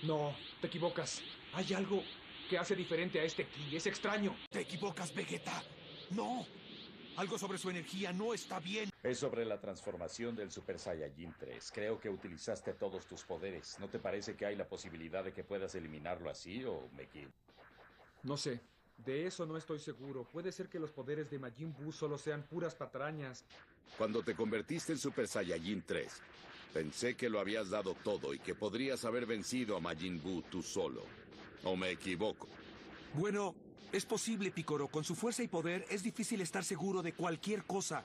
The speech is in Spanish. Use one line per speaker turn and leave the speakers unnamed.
No, te equivocas. Hay algo que hace diferente a este ki. Es extraño.
Te equivocas, Vegeta. No. Algo sobre su energía no está bien.
Es sobre la transformación del Super Saiyajin 3. Creo que utilizaste todos tus poderes. ¿No te parece que hay la posibilidad de que puedas eliminarlo así o me equivoco?
No sé. De eso no estoy seguro. Puede ser que los poderes de Majin Buu solo sean puras patrañas.
Cuando te convertiste en Super Saiyajin 3, pensé que lo habías dado todo y que podrías haber vencido a Majin Buu tú solo. ¿O me equivoco?
Bueno, es posible, Picoro. Con su fuerza y poder es difícil estar seguro de cualquier cosa.